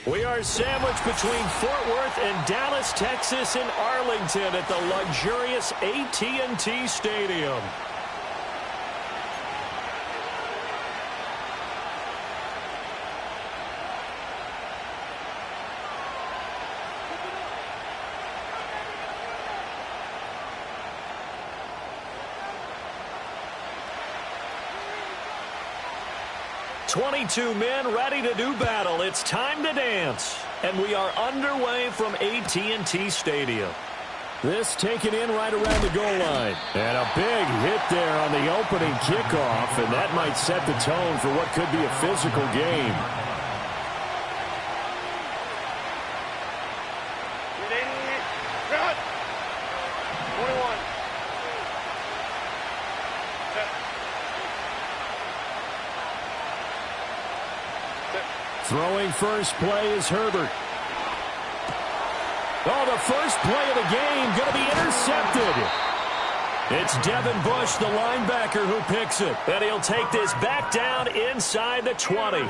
We are sandwiched between Fort Worth and Dallas, Texas, in Arlington at the luxurious AT&T Stadium. "22 men ready to do battle. It's time to dance." And we are underway from AT&T Stadium. This taken in right around the goal line. And a big hit there on the opening kickoff, and that might set the tone for what could be a physical game. Throwing first play is Herbert. Oh, the first play of the game going to be intercepted. It's Devin Bush, the linebacker, who picks it. And he'll take this back down inside the 20.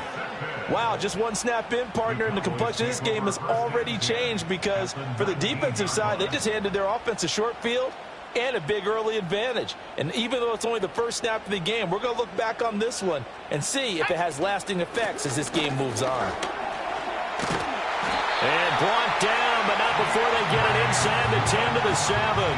Wow, just one snap in, partner, and the complexion of this game has already changed because for the defensive side, they just handed their offense a short field and a big early advantage. And even though it's only the first snap of the game, we're going to look back on this one and see if it has lasting effects as this game moves on. And blocked down, but not before they get it inside the 10 to the 7.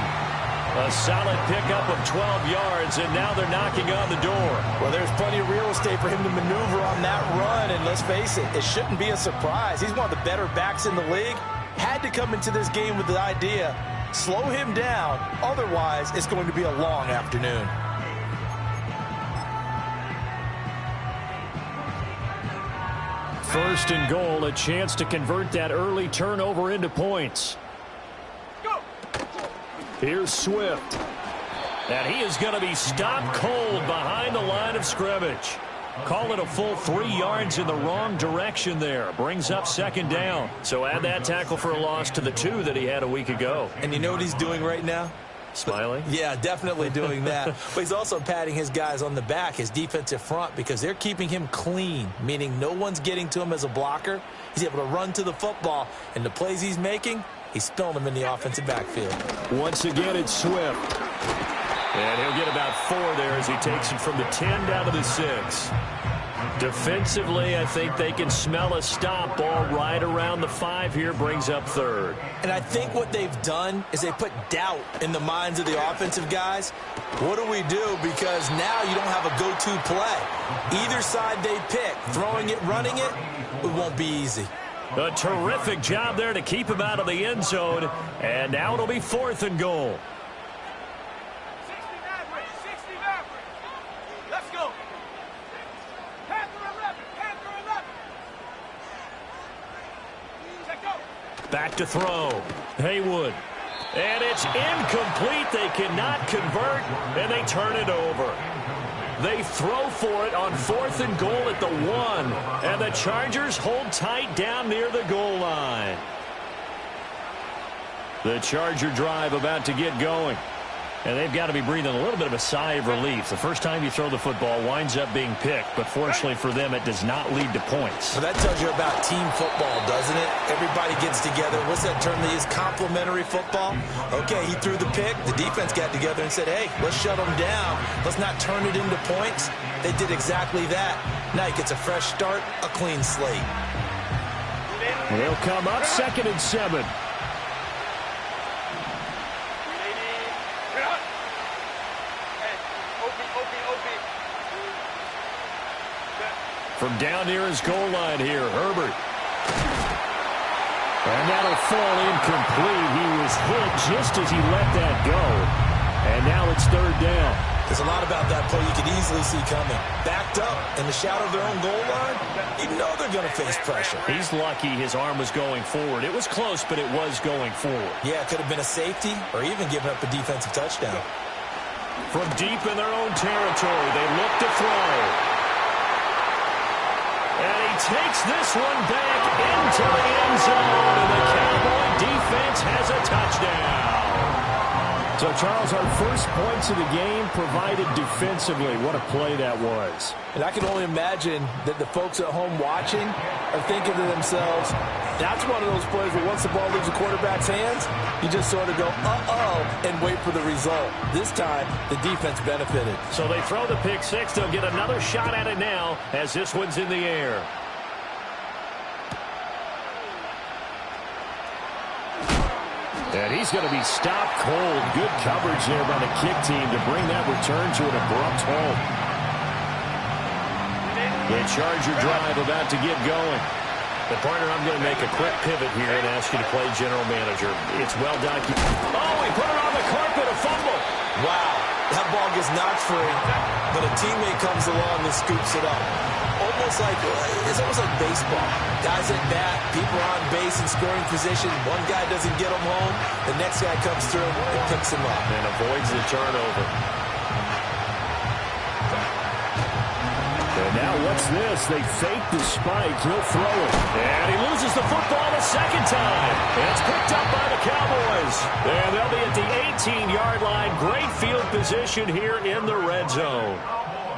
A solid pickup of 12 yards, and now they're knocking on the door. Well, there's plenty of real estate for him to maneuver on that run, and let's face it, it shouldn't be a surprise. He's one of the better backs in the league. Had to come into this game with the idea, slow him down, otherwise it's going to be a long afternoon. First and goal, a chance to convert that early turnover into points. Here's Swift. And he is going to be stopped cold behind the line of scrimmage. Call it a full 3 yards in the wrong direction there. Brings up second down. So add that tackle for a loss to the 2 that he had a week ago. And you know what he's doing right now? Smiling? Yeah, definitely doing that. But he's also patting his guys on the back, his defensive front, because they're keeping him clean, meaning no one's getting to him as a blocker. He's able to run to the football, and the plays he's making, he's spilling them in the offensive backfield. Once again, it's Swift. And he'll get about 4 there as he takes it from the 10 down to the 6. Defensively, I think they can smell a stop ball right around the 5 here, brings up third. And I think what they've done is they put doubt in the minds of the offensive guys. What do we do? Because now you don't have a go-to play. Either side they pick, throwing it, running it, it won't be easy. A terrific job there to keep him out of the end zone. And now it'll be 4th and goal. Back to throw. Haywood. And it's incomplete. They cannot convert, and they turn it over. They throw for it on 4th and goal at the 1. And the Chargers hold tight down near the goal line. The Charger drive about to get going. And they've got to be breathing a little bit of a sigh of relief. The first time you throw the football winds up being picked, but fortunately for them, it does not lead to points. Well, that tells you about team football, doesn't it? Everybody gets together. What's that term they use? Complementary football? Okay, he threw the pick. The defense got together and said, hey, let's shut them down. Let's not turn it into points. They did exactly that. Now he gets a fresh start, a clean slate. They'll come up 2nd and 7. From down near his goal line here, Herbert. And that'll fall incomplete. He was hit just as he let that go. And now it's 3rd down. There's a lot about that play you could easily see coming. Backed up in the shadow of their own goal line, you know they're going to face pressure. He's lucky his arm was going forward. It was close, but it was going forward. Yeah, it could have been a safety or even giving up a defensive touchdown. From deep in their own territory, they look to throw. And he takes this one back into the end zone, and the Cowboy defense has a touchdown. So, Charles, our first points of the game provided defensively. What a play that was. And I can only imagine that the folks at home watching are thinking to themselves, that's one of those plays where once the ball leaves the quarterback's hands, you just sort of go, uh-oh, and wait for the result. This time, the defense benefited. So they throw the pick six. They'll get another shot at it now as this one's in the air. And he's going to be stopped cold. Good coverage there by the kick team to bring that return to an abrupt halt. The Charger drive about to get going. But, partner, I'm going to make a quick pivot here and ask you to play general manager. It's well documented. Oh, he put it on the carpet, a fumble. Wow, that ball gets knocked free, but a teammate comes along and scoops it up. It's almost like baseball. Guys at bat, people are on base in scoring position. One guy doesn't get them home. The next guy comes through and picks him up. And avoids the turnover. And now what's this? They fake the spike. He'll throw it. And he loses the football the second time. And it's picked up by the Cowboys. And they'll be at the 18-yard line. Great field position here in the red zone.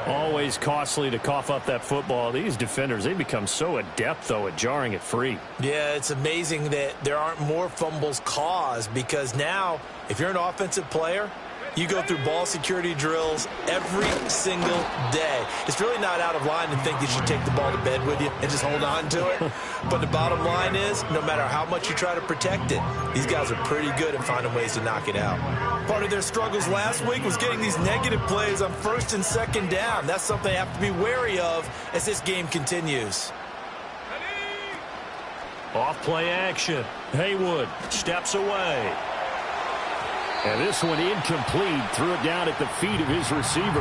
Always costly to cough up that football. These defenders, they become so adept, though, at jarring it free. Yeah, it's amazing that there aren't more fumbles caused because now, if you're an offensive player, you go through ball security drills every single day. It's really not out of line to think you should take the ball to bed with you and just hold on to it. But the bottom line is, no matter how much you try to protect it, these guys are pretty good at finding ways to knock it out. Part of their struggles last week was getting these negative plays on first and second down. That's something they have to be wary of as this game continues. Off play action. Haywood steps away. And this one incomplete. Threw it down at the feet of his receiver.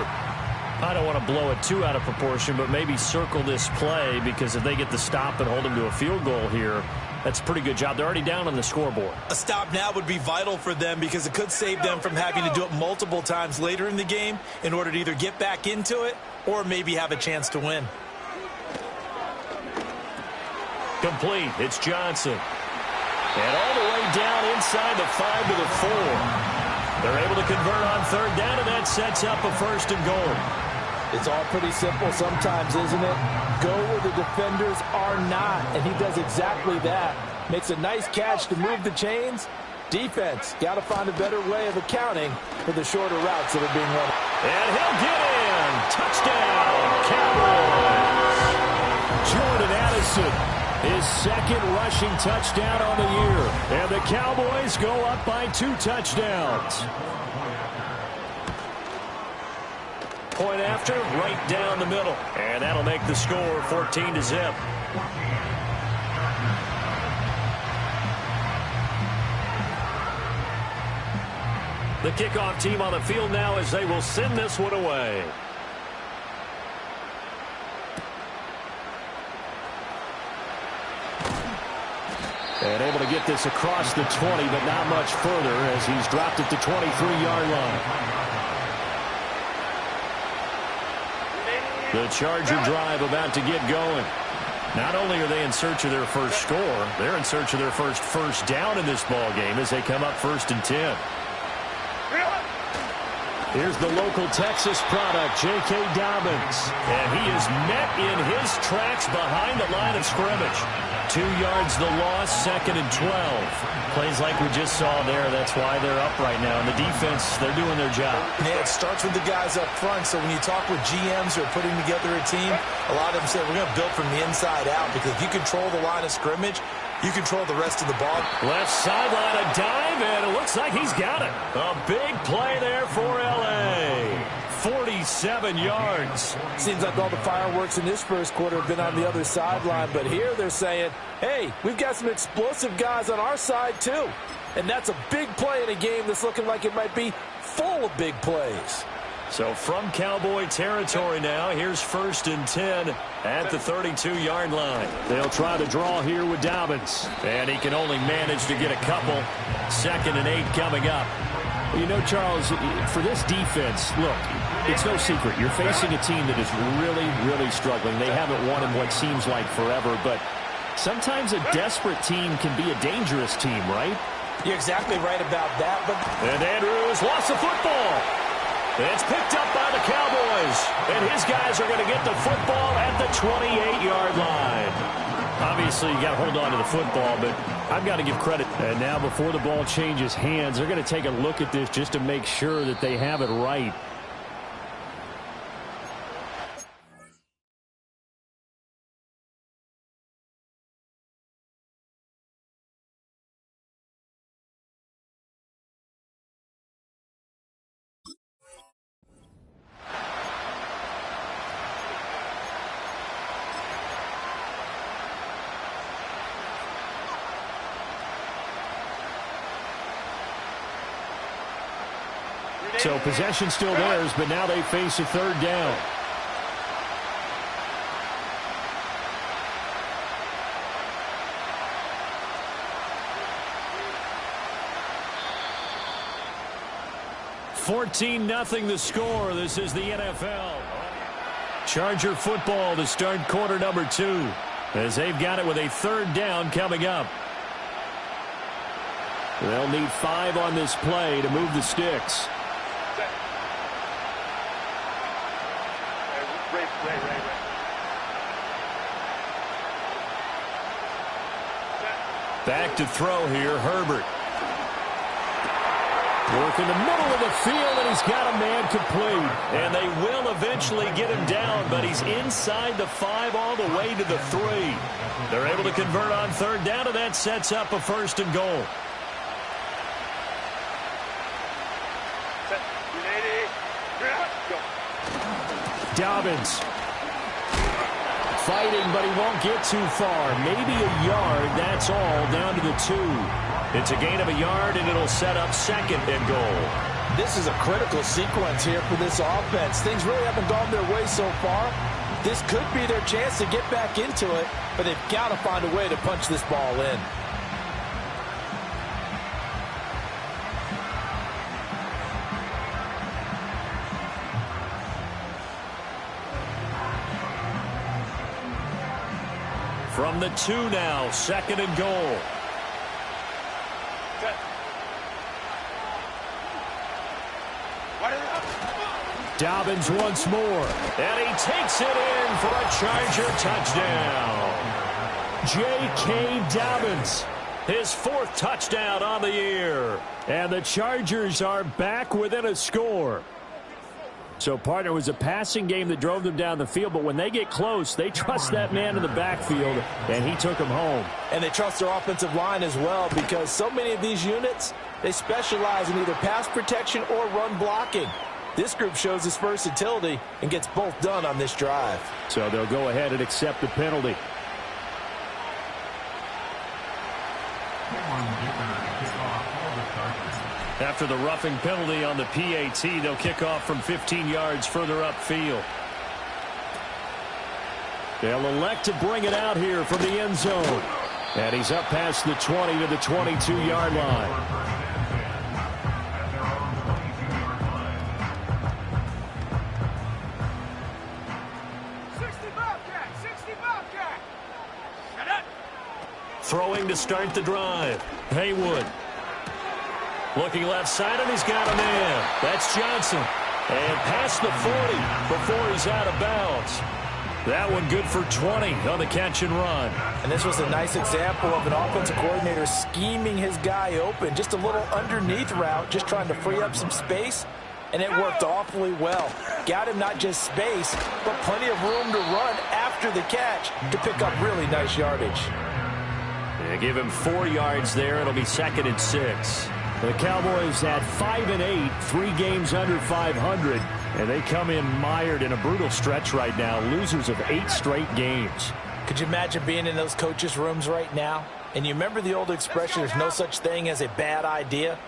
I don't want to blow it too out of proportion, but maybe circle this play because if they get the stop and hold him to a field goal here, that's a pretty good job. They're already down on the scoreboard. A stop now would be vital for them because it could save them from having to do it multiple times later in the game in order to either get back into it or maybe have a chance to win. Complete. It's Johnson. And all the way down inside the 5 to the 4. They're able to convert on third down, and that sets up a first and goal. It's all pretty simple sometimes, isn't it? Go where the defenders are not, and he does exactly that. Makes a nice catch to move the chains. Defense, got to find a better way of accounting for the shorter routes that are being run. And he'll get in. Touchdown, Cowboys. Jordan Addison, his second rushing touchdown on the year. And the Cowboys go up by 2 touchdowns. Point after, right down the middle. And that'll make the score 14-0. The kickoff team on the field now as they will send this one away. And able to get this across the 20, but not much further as he's dropped it to 23-yard line. The Charger drive about to get going. Not only are they in search of their first score, they're in search of their first down in this ball game as they come up 1st and 10. Here's the local Texas product, J.K. Dobbins. And he is met in his tracks behind the line of scrimmage. 2 yards the loss, 2nd and 12. Plays like we just saw there. That's why they're up right now. And the defense, they're doing their job. Yeah, it starts with the guys up front. So when you talk with GMs who are putting together a team, a lot of them say, we're going to build from the inside out. Because if you control the line of scrimmage, you control the rest of the ball. Left sideline, a dive, and it looks like he's got it. A big play there for L.A. 47 yards. Seems like all the fireworks in this first quarter have been on the other sideline, but here they're saying, hey, we've got some explosive guys on our side too. And that's a big play in a game that's looking like it might be full of big plays. So from Cowboy territory now, here's 1st and 10 at the 32-yard line. They'll try to draw here with Dobbins, and he can only manage to get a couple. 2nd and 8 coming up. You know, Charles, for this defense, look, it's no secret. You're facing a team that is really, really struggling. They haven't won in what seems like forever, but sometimes a desperate team can be a dangerous team, right? You're exactly right about that. And Andrews lost the football. It's picked up by the Cowboys. And his guys are going to get the football at the 28-yard line. Obviously, you got to hold on to the football, but I've got to give credit. And now before the ball changes hands, they're going to take a look at this just to make sure that they have it right. So possession still theirs, but now they face a third down. (14-0) the score. This is the NFL. Charger football to start quarter number 2, as they've got it with a third down coming up. They'll need 5 on this play to move the sticks. Back to throw here, Herbert. Work in the middle of the field, and he's got a man complete. And they will eventually get him down, but he's inside the 5 all the way to the 3. They're able to convert on third down, and that sets up a 1st and goal. Dobbins fighting, but he won't get too far. Maybe a yard, that's all, down to the 2. It's a gain of a yard, and it'll set up 2nd and goal. This is a critical sequence here for this offense. Things really haven't gone their way so far. This could be their chance to get back into it, but they've got to find a way to punch this ball in. From the 2 now, 2nd and goal. Dobbins once more, and he takes it in for a Charger touchdown. J.K. Dobbins, his 4th touchdown on the year. And the Chargers are back within a score. So, partner, it was a passing game that drove them down the field, but when they get close, they trust that man in the backfield, and he took them home. And they trust their offensive line as well, because so many of these units, they specialize in either pass protection or run blocking. This group shows its versatility and gets both done on this drive. So they'll go ahead and accept the penalty. After the roughing penalty on the PAT, they'll kick off from 15 yards further upfield. They'll elect to bring it out here from the end zone. And he's up past the 20 to the 22-yard line. Throwing to start the drive. Haywood. Looking left side, and he's got a man. That's Johnson. And past the 40 before he's out of bounds. That one good for 20 on the catch and run. And this was a nice example of an offensive coordinator scheming his guy open. Just a little underneath route, just trying to free up some space. And it worked awfully well. Got him not just space, but plenty of room to run after the catch to pick up really nice yardage. They give him 4 yards there. It'll be 2nd and 6. The Cowboys at 5-8, 3 games under 500, and they come in mired in a brutal stretch right now, losers of 8 straight games. Could you imagine being in those coaches' rooms right now? And you remember the old expression, there's no such thing as a bad idea?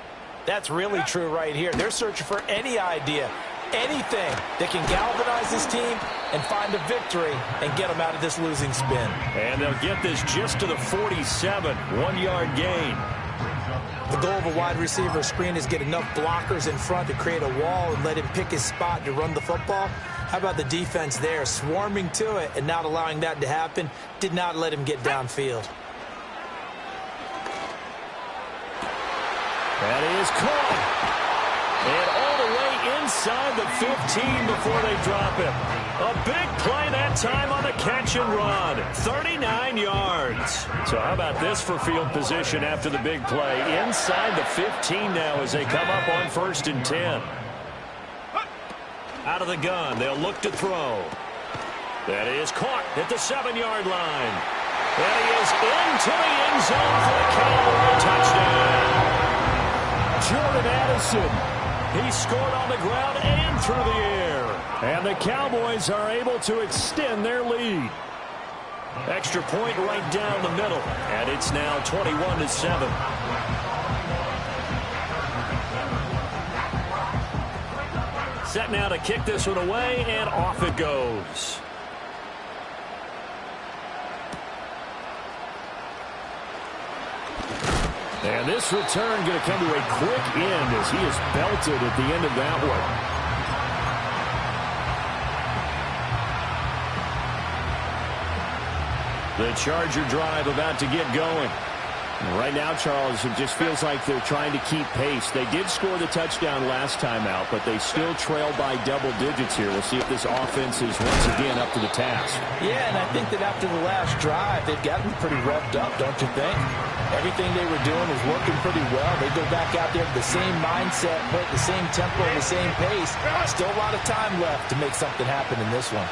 That's really true right here. They're searching for any idea, anything that can galvanize this team and find a victory and get them out of this losing spin. And they'll get this just to the 47, 1-yard gain. The goal of a wide receiver screen is get enough blockers in front to create a wall and let him pick his spot to run the football. How about the defense there, swarming to it and not allowing that to happen? Did not let him get downfield. That is caught. And all the way inside the 15 before they drop him. A big play that time on the catch and run. 39 yards. So how about this for field position after the big play? Inside the 15 now as they come up on 1st and 10. Out of the gun, they'll look to throw. That is caught at the 7-yard line. And he is into the end zone for the Cowboys touchdown. Jordan Addison. He scored on the ground and through the air. And the Cowboys are able to extend their lead. Extra point right down the middle. And it's now 21-7. Set now to kick this one away, and off it goes. And this return going to come to a quick end as he is belted at the end of that one. The Charger drive about to get going. Right now, Charles, it just feels like they're trying to keep pace. They did score the touchdown last time out, but they still trail by double digits here. We'll see if this offense is once again up to the task. Yeah, and I think that after the last drive, they've gotten pretty revved up, don't you think? Everything they were doing was working pretty well. They go back out there with the same mindset, play at the same tempo, and the same pace. Still a lot of time left to make something happen in this one.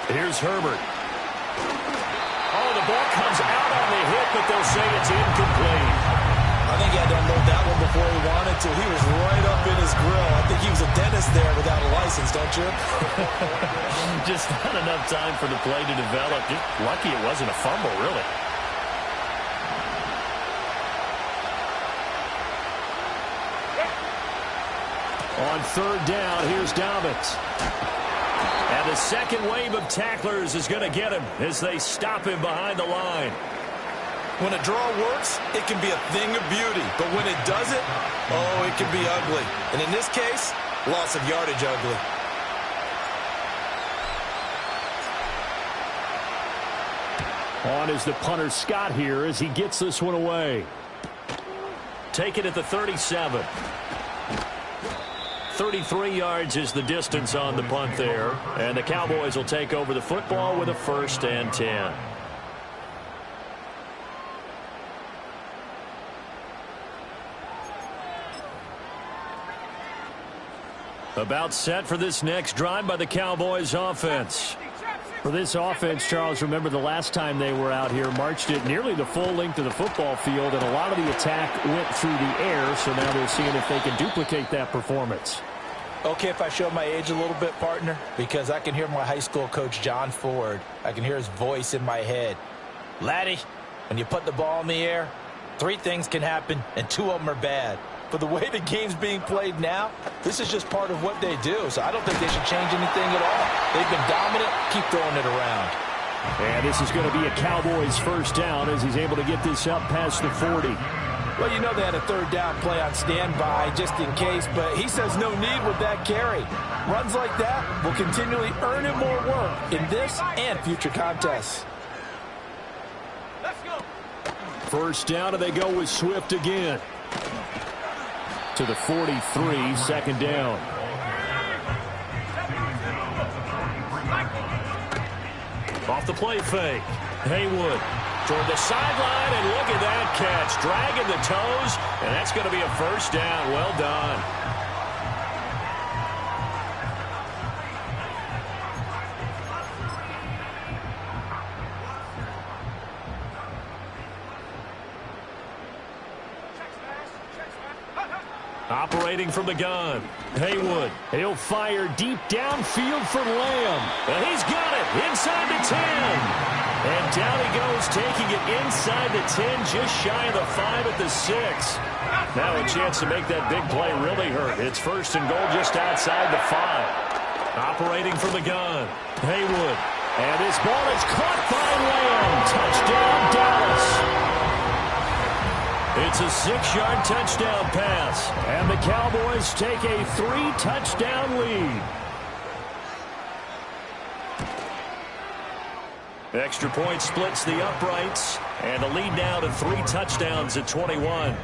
Here's Herbert. Oh, the ball comes out on the hit, but they'll say it's incomplete. I think he had to unload that one before he wanted to. He was right up in his grill. I think he was a dentist there without a license, don't you? Just not enough time for the play to develop. Just lucky it wasn't a fumble, really. On 3rd down, here's Dobbins. And the second wave of tacklers is going to get him as they stop him behind the line. When a draw works, it can be a thing of beauty. But when it doesn't, oh, it can be ugly. And in this case, loss of yardage ugly. On is the punter Scott here as he gets this one away. Take it at the 37. 33 yards is the distance on the punt there. And the Cowboys will take over the football with a 1st and 10. About set for this next drive by the Cowboys offense. For this offense, Charles, remember the last time they were out here, marched it nearly the full length of the football field, and a lot of the attack went through the air, so now they're seeing if they can duplicate that performance. Okay, if I show my age a little bit, partner, because I can hear my high school coach, John Ford. I can hear his voice in my head. Laddie, when you put the ball in the air, 3 things can happen, and 2 of them are bad. For the way the game's being played now, this is just part of what they do, so I don't think they should change anything at all. They've been dominant. Keep throwing it around. And this is going to be a Cowboys 1st down as he's able to get this up past the 40. Well, you know they had a 3rd down play on standby just in case, but he says no need with that carry. Runs like that will continually earn him more work in this and future contests. Let's go. 1st down, and they go with Swift again. To the 43, 2nd down. Off the play fake. Haywood toward the sideline, and look at that catch. Dragging the toes, and that's going to be a 1st down. Well done. Operating from the gun. Haywood. He'll fire deep downfield for Lamb. And he's got it inside the 10. And down he goes, taking it inside the 10, just shy of the 5 at the 6. Now a chance to make that big play really hurt. It's 1st and goal just outside the 5. Operating from the gun. Haywood. And this ball is caught by Lamb. Touchdown, Dallas. It's a 6-yard touchdown pass, and the Cowboys take a 3-touchdown lead. Extra point splits the uprights, and a lead now to 3 touchdowns at 21.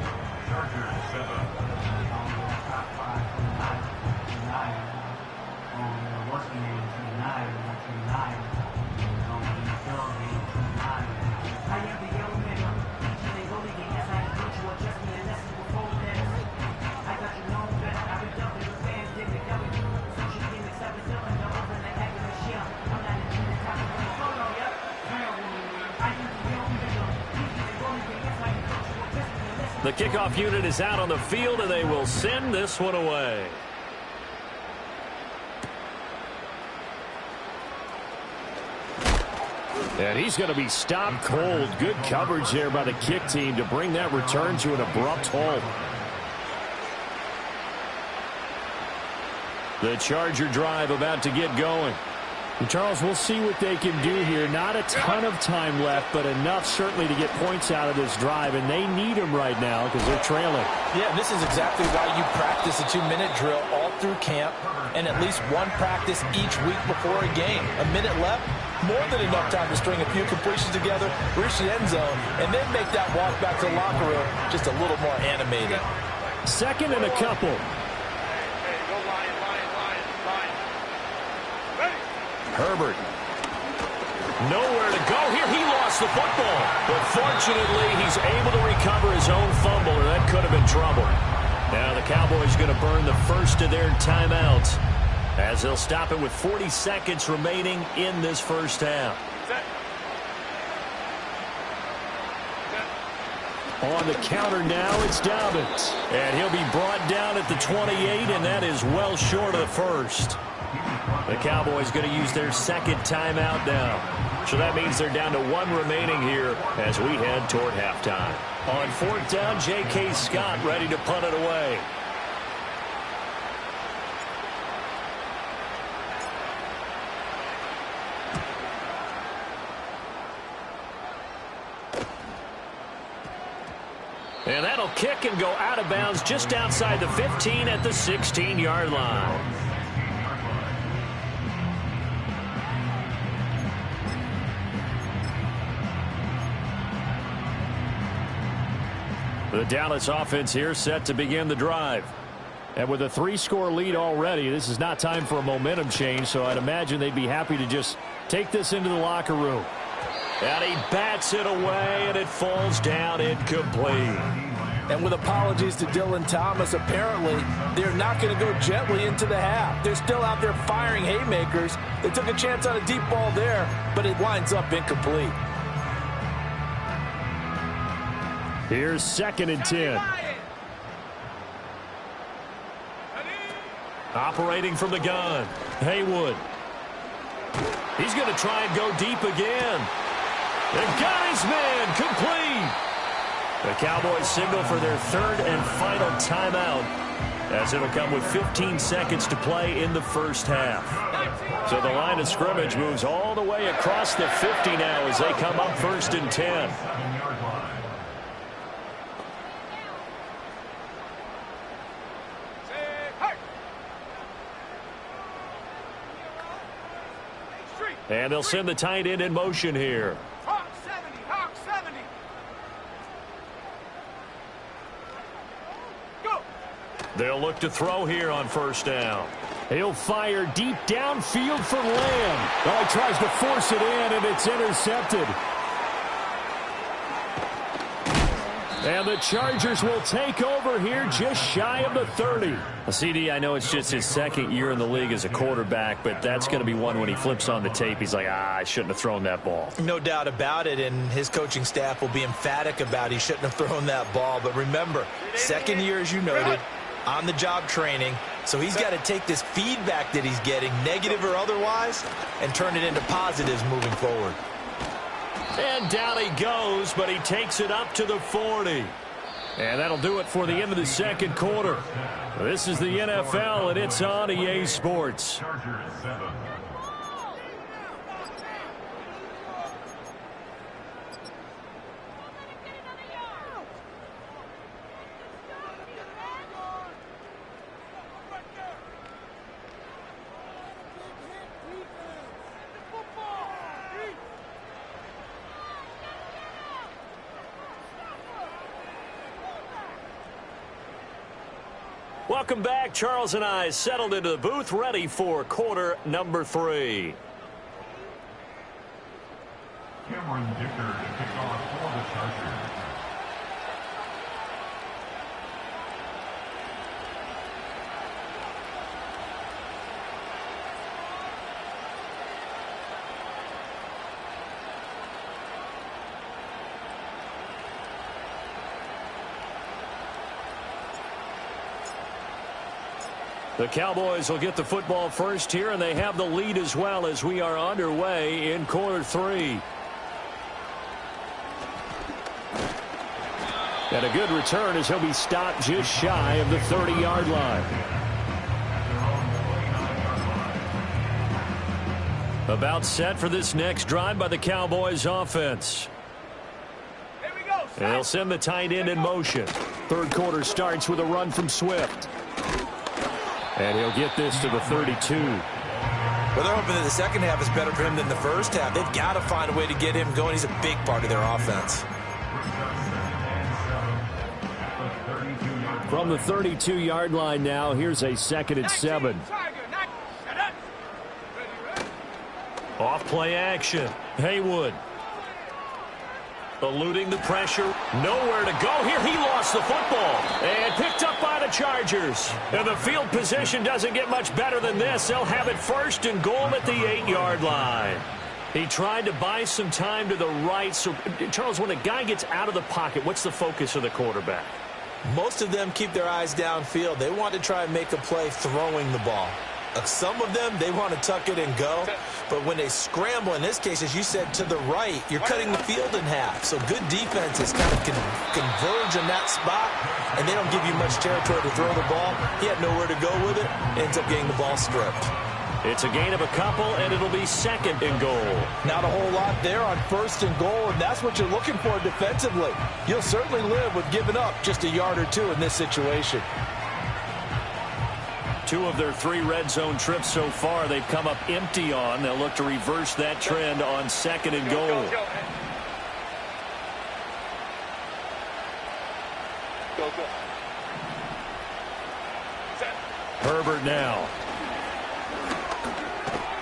The kickoff unit is out on the field, and they will send this one away. And he's going to be stopped cold. Good coverage there by the kick team to bring that return to an abrupt halt. The Charger drive about to get going. And Charles, we'll see what they can do here. Not a ton of time left, but enough certainly to get points out of this drive, and they need them right now because they're trailing. Yeah, and this is exactly why you practice a 2-minute drill all through camp and at least one practice each week before a game. A minute left, more than enough time to string a few completions together, reach the end zone, and then make that walk back to the locker room just a little more animated. Second and a couple. Herbert. Nowhere to go here. He lost the football. But fortunately, he's able to recover his own fumble, or that could have been trouble. Now the Cowboys going to burn the first of their timeouts as they'll stop it with 40 seconds remaining in this first half. On the counter now, it's Dobbins. And he'll be brought down at the 28, and that is well short of the first. The Cowboys going to use their second timeout now. So that means they're down to 1 remaining here as we head toward halftime. On 4th down, J.K. Scott ready to punt it away. And that'll kick and go out of bounds just outside the 15 at the 16-yard line. The Dallas offense here set to begin the drive. And with a 3-score lead already, this is not time for a momentum change, so I'd imagine they'd be happy to just take this into the locker room. And he bats it away, and it falls down incomplete. And with apologies to Dylan Thomas, apparently they're not going to go gently into the half. They're still out there firing haymakers. They took a chance on a deep ball there, but it winds up incomplete. Here's 2nd and 10. Operating from the gun, Haywood. He's going to try and go deep again. And got his man complete. The Cowboys signal for their 3rd and final timeout as it'll come with 15 seconds to play in the first half. So the line of scrimmage moves all the way across the 50 now as they come up 1st and 10. And they'll send the tight end in motion here. Hawk 70, Hawk 70. Go. They'll look to throw here on 1st down. He'll fire deep downfield for Lamb. Oh, he tries to force it in, and it's intercepted. And the Chargers will take over here just shy of the 30. CD, I know it's just his 2nd year in the league as a quarterback, but that's going to be one when he flips on the tape. He's like, I shouldn't have thrown that ball. No doubt about it, and his coaching staff will be emphatic about he shouldn't have thrown that ball. But remember, 2nd year, as you noted, on-the-job training. So he's got to take this feedback that he's getting, negative or otherwise, and turn it into positives moving forward. And down he goes, but he takes it up to the 40. And that'll do it for the end of the 2nd quarter. This is the NFL, and it's on EA Sports. Welcome back. Charles and I settled into the booth, ready for quarter number 3. Cameron Dicker to kick off for the Chargers. The Cowboys will get the football first here, and they have the lead as well as we are underway in quarter 3. And a good return as he'll be stopped just shy of the 30-yard line. About set for this next drive by the Cowboys offense. Here we go. And they'll send the tight end in motion. Third quarter starts with a run from Swift. And he'll get this to the 32. Well, they're hoping that the second half is better for him than the first half. They've got to find a way to get him going. He's a big part of their offense. From the 32-yard line now, here's a 2nd and 7. Off play action. Haywood. Eluding the pressure. Nowhere to go here. He lost the football. And picked up by the Chargers. And the field position doesn't get much better than this. They'll have it 1st and goal at the 8-yard line. He tried to buy some time to the right. So, Charles, when a guy gets out of the pocket, what's the focus of the quarterback? Most of them keep their eyes downfield. They want to try and make a play throwing the ball. Some of them, they want to tuck it and go. But when they scramble, in this case, as you said, to the right, you're cutting the field in half. So good defenses kind of converge in that spot, and they don't give you much territory to throw the ball. He had nowhere to go with it, ends up getting the ball stripped. It's a gain of a couple, and it'll be 2nd and goal. Not a whole lot there on 1st and goal, and that's what you're looking for defensively. You'll certainly live with giving up just a yard or two in this situation. 2 of their 3 red zone trips so far they've come up empty on. They'll look to reverse that trend on 2nd and goal. Go. Herbert now.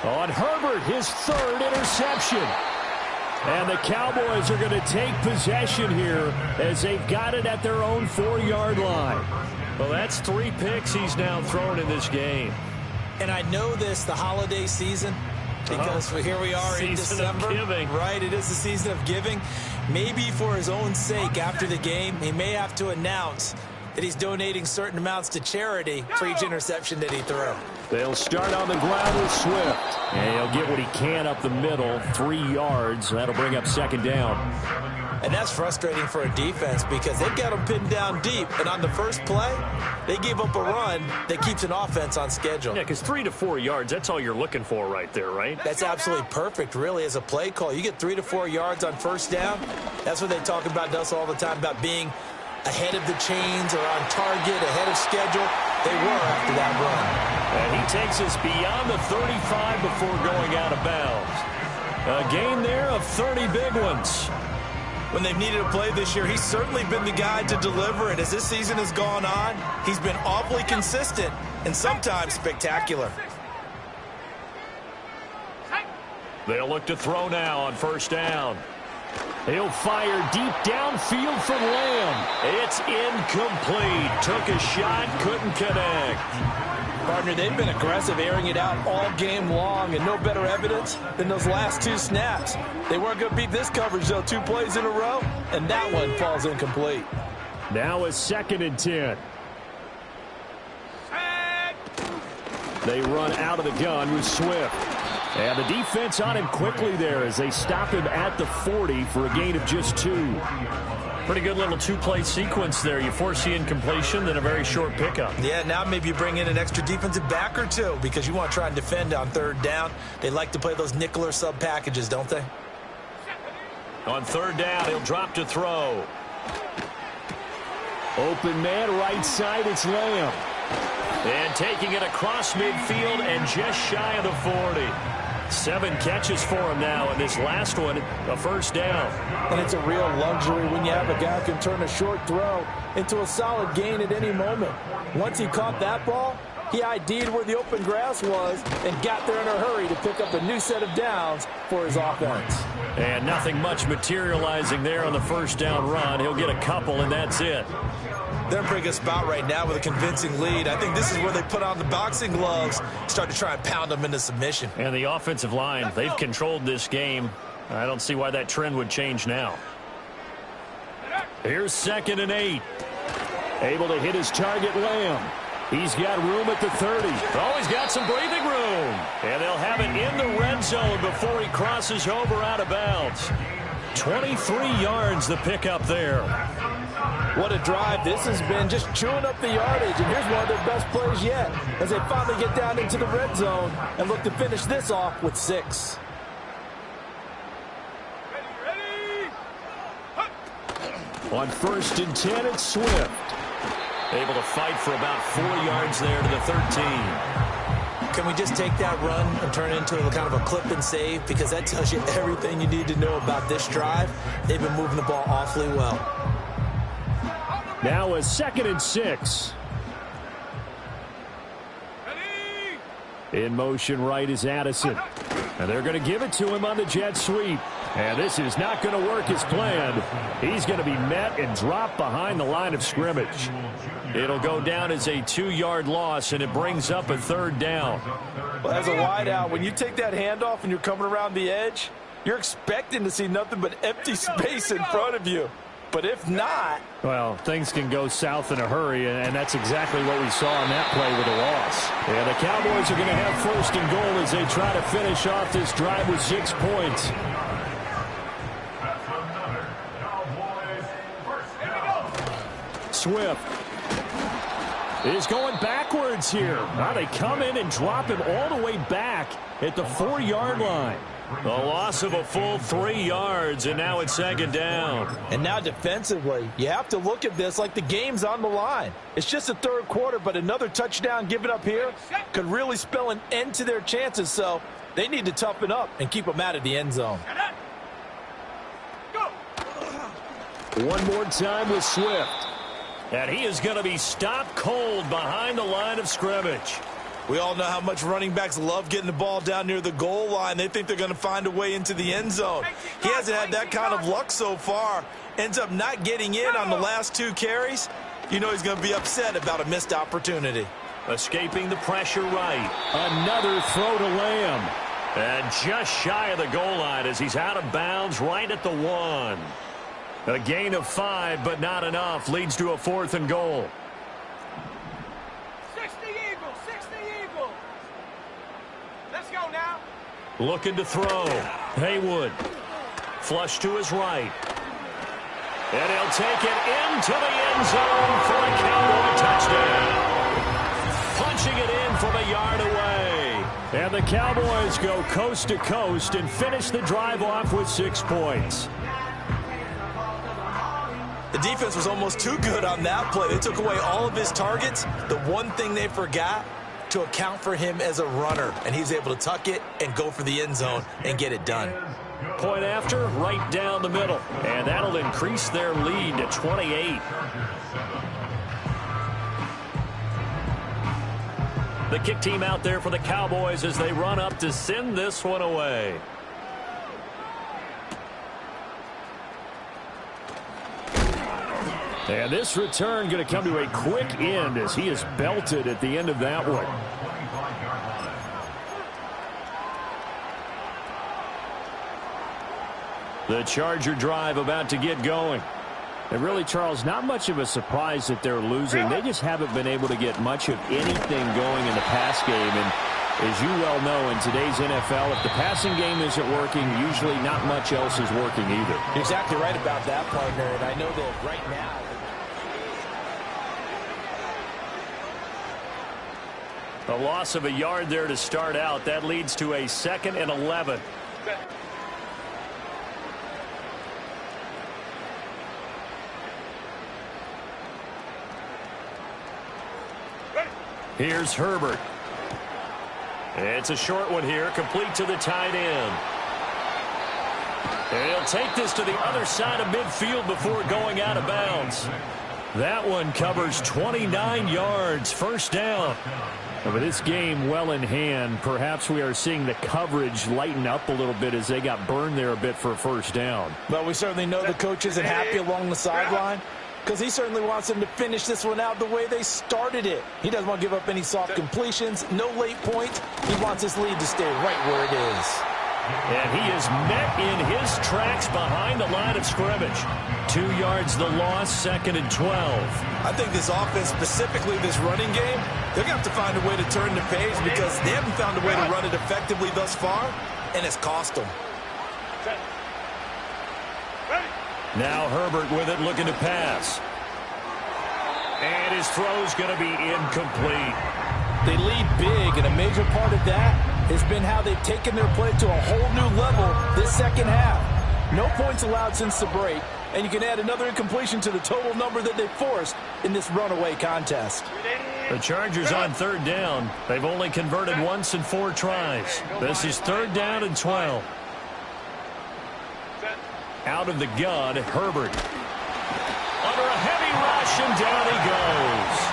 On Herbert, his 3rd interception. And the Cowboys are going to take possession here as they've got it at their own 4-yard line. Well, that's 3 picks he's now thrown in this game. And I know this, the holiday season, because here we are in December. Right, it is the season of giving. Maybe for his own sake after the game, he may have to announce that he's donating certain amounts to charity for each interception that he threw. They'll start on the ground with Swift. And he'll get what he can up the middle, 3 yards. That'll bring up 2nd down. And that's frustrating for a defense because they've got them pinned down deep. And on the first play, they gave up a run that keeps an offense on schedule. Yeah, because 3 to 4 yards, that's all you're looking for right there, right? That's absolutely perfect, really, as a play call. You get 3 to 4 yards on 1st down. That's what they talk about us all the time, about being ahead of the chains or on target, ahead of schedule. They were after that run. And he takes us beyond the 35 before going out of bounds. A gain there of 30 big ones. When they've needed a play this year, he's certainly been the guy to deliver it. As this season has gone on, he's been awfully consistent and sometimes spectacular. They'll look to throw now on 1st down. He'll fire deep downfield for Lamb. It's incomplete. Took a shot, couldn't connect. Partner, they've been aggressive, airing it out all game long, and no better evidence than those last 2 snaps. They weren't going to beat this coverage, though, 2 plays in a row, and that one falls incomplete. Now a 2nd and 10. They run out of the gun with Swift. And the defense on him quickly there as they stop him at the 40 for a gain of just 2. Pretty good little 2-play sequence there. You force the incompletion, then a very short pickup. Yeah, now maybe you bring in an extra defensive back or 2 because you want to try and defend on 3rd down. They like to play those nickel or sub packages, don't they? On 3rd down, he'll drop to throw. Open man, right side, it's Lamb. And taking it across midfield and just shy of the 40. 7 catches for him now, and this last one, a first down. And it's a real luxury when you have a guy who can turn a short throw into a solid gain at any moment. Once he caught that ball, he ID'd where the open grass was and got there in a hurry to pick up a new set of downs for his offense. And nothing much materializing there on the first down run. He'll get a couple, and that's it. They're in a pretty good spot right now with a convincing lead. I think this is where they put on the boxing gloves, start to try and pound them into submission. And the offensive line, they've controlled this game. I don't see why that trend would change now. Here's 2nd and 8. Able to hit his target, Lamb. He's got room at the 30. Oh, he's got some breathing room. And they'll have it in the red zone before he crosses over out of bounds. 23 yards the pickup there. What a drive this has been, just chewing up the yardage. And here's one of their best plays yet as they finally get down into the red zone and look to finish this off with 6. On 1st and 10, it's Swift. Able to fight for about 4 yards there to the 13. Can we just take that run and turn it into a kind of a clip and save? Because that tells you everything you need to know about this drive. They've been moving the ball awfully well. Now a 2nd and 6. In motion right is Addison. And they're going to give it to him on the jet sweep. And this is not going to work as planned. He's going to be met and dropped behind the line of scrimmage. It'll go down as a 2-yard loss, and it brings up a 3rd down. Well, as a wideout, when you take that handoff and you're coming around the edge, you're expecting to see nothing but empty space in front of you. But if not... Well, things can go south in a hurry, and that's exactly what we saw on that play with a loss. And the Cowboys are going to have 1st and goal as they try to finish off this drive with 6 points. Swift is going backwards here. Now they come in and drop him all the way back at the 4-yard line. The loss of a full 3 yards, and now it's 2nd down. And now defensively, you have to look at this like the game's on the line. It's just the 3rd quarter, but another touchdown given up here could really spell an end to their chances, so they need to toughen up and keep them out of the end zone. One more time with Swift. And he is going to be stopped cold behind the line of scrimmage. We all know how much running backs love getting the ball down near the goal line. They think they're going to find a way into the end zone. He hasn't had that kind of luck so far. Ends up not getting in on the last 2 carries. You know he's going to be upset about a missed opportunity. Escaping the pressure right. Another throw to Lamb. And just shy of the goal line as he's out of bounds right at the 1. A gain of 5, but not enough. Leads to a 4th and goal. 60 Eagles, 60 Eagles. Let's go now. Looking to throw. Haywood. Flush to his right. And he'll take it into the end zone for a Cowboy touchdown. Punching it in from a yard away. And the Cowboys go coast to coast and finish the drive off with 6 points. The defense was almost too good on that play. They took away all of his targets. The one thing they forgot, to account for him as a runner. And he's able to tuck it and go for the end zone and get it done. Point after, right down the middle. And that'll increase their lead to 28. The kick team out there for the Cowboys as they run up to send this one away. And this return going to come to a quick end as he is belted at the end of that one. The Charger drive about to get going. And really, Charles, not much of a surprise that they're losing. They just haven't been able to get much of anything going in the pass game. And as you well know, in today's NFL, if the passing game isn't working, usually not much else is working either. You're exactly right about that, partner. And I know that right now. A loss of a yard there to start out. That leads to a 2nd and 11. Here's Herbert. It's a short one here, complete to the tight end. And he'll take this to the other side of midfield before going out of bounds. That one covers 29 yards, first down. With this game well in hand, perhaps we are seeing the coverage lighten up a little bit as they got burned there a bit for a first down. Well, we certainly know the coach isn't happy along the sideline because he certainly wants them to finish this one out the way they started it. He doesn't want to give up any soft completions, no late points. He wants his lead to stay right where it is. And he is met in his tracks behind the line of scrimmage. 2 yards the loss, 2nd and 12. I think this offense, specifically this running game, they're going to have to find a way to turn the page because they haven't found a way to run it effectively thus far, and it's cost them. Now Herbert with it, looking to pass. And his throw's going to be incomplete. They lead big, and a major part of that has been how they've taken their play to a whole new level this second half. No points allowed since the break, and you can add another incompletion to the total number that they forced in this runaway contest. The Chargers on 3rd down. They've only converted once in 4 tries. This is 3rd down and 12. Out of the gun, Herbert. Under a heavy rush, and down he goes.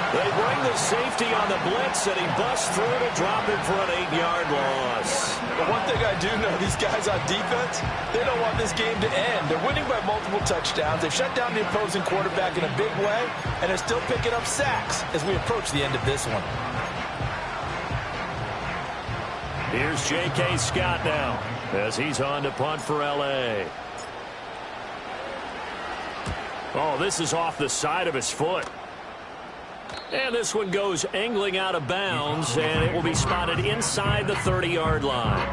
They bring the safety on the blitz, and he busts through to drop it for an 8-yard loss. But one thing I do know, these guys on defense, they don't want this game to end. They're winning by multiple touchdowns. They've shut down the opposing quarterback in a big way, and they're still picking up sacks as we approach the end of this one. Here's J.K. Scott now as he's on to punt for L.A. Oh, this is off the side of his foot. And this one goes angling out of bounds, and it will be spotted inside the 30-yard line.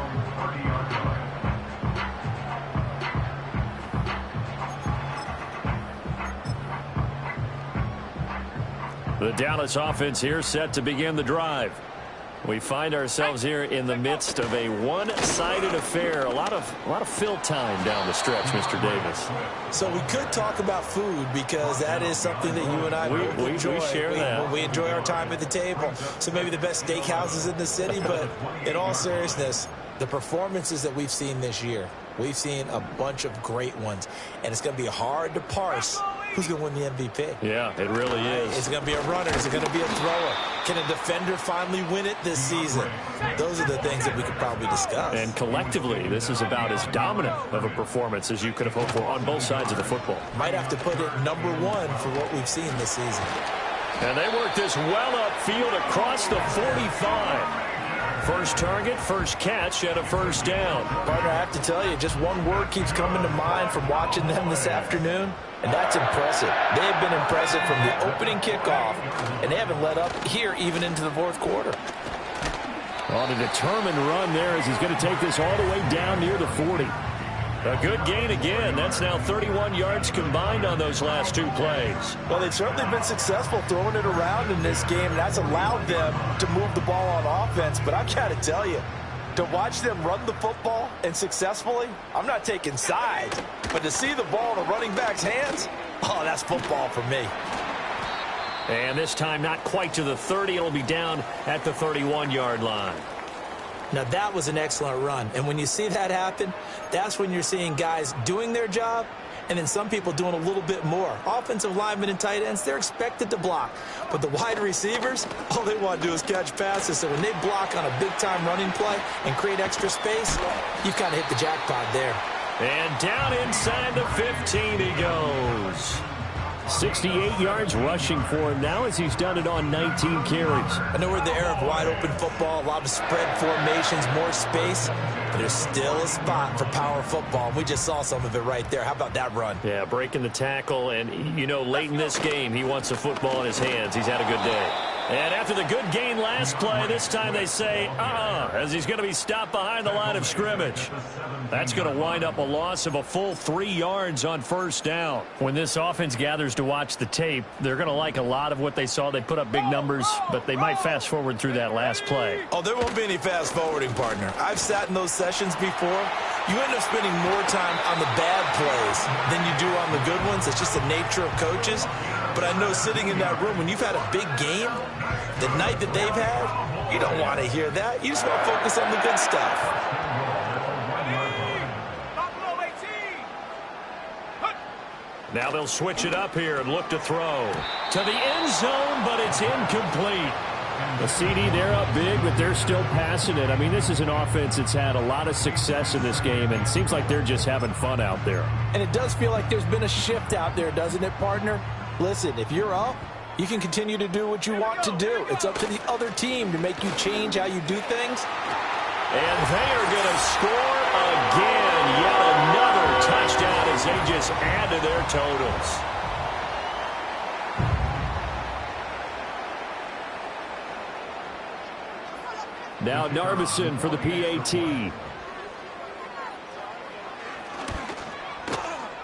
The Dallas offense here set to begin the drive. We find ourselves here in the midst of a one-sided affair. A lot of fill time down the stretch, Mr. Davis. So we could talk about food because that is something that you and I enjoy. We share that. We enjoy our time at the table. So maybe the best steakhouses in the city, but in all seriousness, the performances that we've seen this year, we've seen a bunch of great ones, and it's going to be hard to parse who's going to win the MVP. Yeah, it really is. Is it going to be a runner? Is it going to be a thrower? Can a defender finally win it this season? Those are the things that we could probably discuss. And collectively, this is about as dominant of a performance as you could have hoped for on both sides of the football. Might have to put it #1 for what we've seen this season. And they work this well upfield across the 45. First target, first catch, and a first down. Partner, I have to tell you, just one word keeps coming to mind from watching them this afternoon, and that's impressive. They have been impressive from the opening kickoff, and they haven't let up here even into the 4th quarter. On a determined run there as he's going to take this all the way down near the 40. A good gain again. That's now 31 yards combined on those last 2 plays. Well, they've certainly been successful throwing it around in this game, and that's allowed them to move the ball on offense. But I've got to tell you, to watch them run the football and successfully, I'm not taking sides, but to see the ball in the running back's hands, oh, that's football for me. And this time not quite to the 30. It'll be down at the 31-yard line. Now, that was an excellent run. And when you see that happen, that's when you're seeing guys doing their job and then some people doing a little bit more. Offensive linemen and tight ends, they're expected to block. But the wide receivers, all they want to do is catch passes. So when they block on a big-time running play and create extra space, you kind of hit the jackpot there. And down inside the 15 he goes. 68 yards rushing for him now as he's done it on 19 carries. I know we're in the era of wide-open football, a lot of spread formations, more space, but there's still a spot for power football. We just saw some of it right there. How about that run? Yeah, breaking the tackle, and, you know, late in this game, he wants the football in his hands. He's had a good day. And after the good gain last play, this time they say, as he's going to be stopped behind the line of scrimmage. That's going to wind up a loss of a full 3 yards on first down. When this offense gathers to watch the tape, they're going to like a lot of what they saw. They put up big numbers, but they might fast forward through that last play. Oh, there won't be any fast forwarding, partner. I've sat in those sessions before. You end up spending more time on the bad plays than you do on the good ones. It's just the nature of coaches. But I know sitting in that room, when you've had a big game, the night that they've had, You don't want to hear that. You just want to focus on the good stuff. Buffalo 18. Now they'll switch it up here and look to throw. To the end zone, but it's incomplete. The CD, they're up big, but they're still passing it. I mean, this is an offense that's had a lot of success in this game, and it seems like they're just having fun out there. And it does feel like there's been a shift out there, doesn't it, partner? Listen, if you're up, you can continue to do what you want to do. It's up to the other team to make you change how you do things. And they are going to score again. Yet another touchdown as they just add to their totals. Now Narbison for the PAT.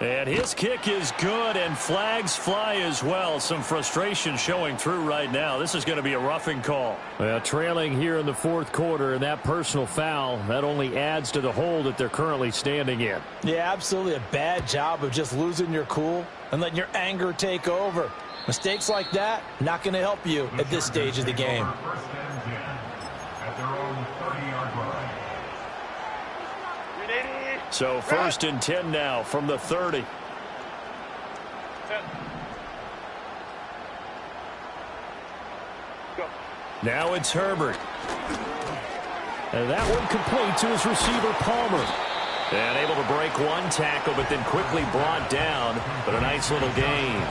And his kick is good, and flags fly as well. Some frustration showing through right now. This is going to be a roughing call. Well, trailing here in the fourth quarter, and that personal foul, that only adds to the hole that they're currently standing in. Yeah, absolutely a bad job of just losing your cool and letting your anger take over. Mistakes like that, not going to help you at this stage of the game. First and 10 at their own 30-yard line. So first and 10 now from the 30. Now it's Herbert. And that one complete to his receiver, Palmer. And able to break one tackle, but then quickly brought down. But a nice little gain.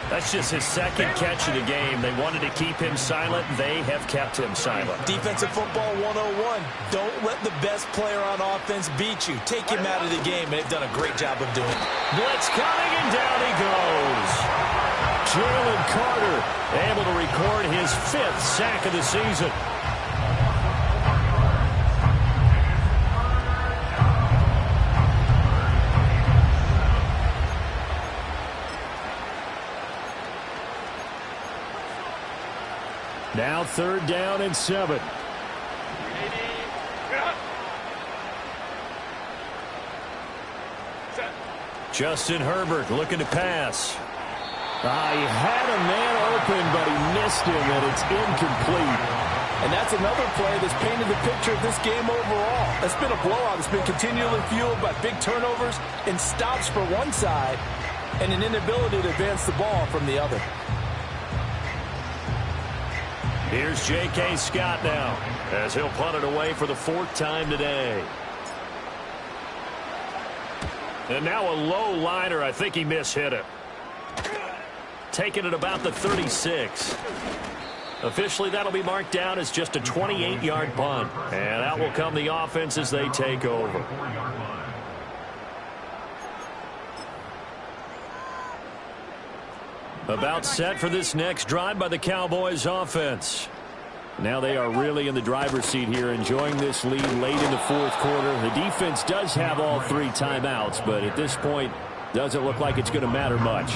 That's just his second catch of the game. They wanted to keep him silent. They have kept him silent. Defensive football 101. Don't let the best player on offense beat you. Take him out of the game, and they've done a great job of doing it. Blitz coming, and down he goes. Jalen Carter able to record his 5th sack of the season. Now 3rd down and 7. Justin Herbert looking to pass. He had a man open, but he missed him, and it's incomplete. And that's another play that's painted the picture of this game overall. It's been a blowout. It's been continually fueled by big turnovers and stops for one side and an inability to advance the ball from the other. Here's J.K. Scott now as he'll punt it away for the 4th time today. And now a low liner. I think he mishit it. Taking it about the 36. Officially, that'll be marked down as just a 28-yard punt. And out will come the offense as they take over. About set for this next drive by the Cowboys offense. Now they are really in the driver's seat here, enjoying this lead late in the fourth quarter. The defense does have all 3 timeouts, but at this point, doesn't look like it's going to matter much.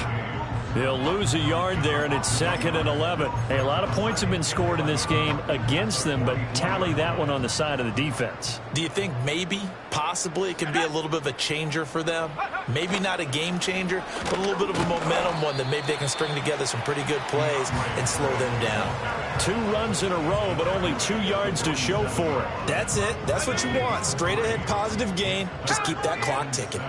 They'll lose a yard there, and it's 2nd and 11. Hey, a lot of points have been scored in this game against them, but tally that one on the side of the defense. Do you think maybe, possibly, it can be a little bit of a changer for them? Maybe not a game changer, but a little bit of a momentum one that maybe they can string together some pretty good plays and slow them down. 2 runs in a row, but only 2 yards to show for it. That's it. That's what you want. Straight ahead positive gain. Just keep that clock ticking.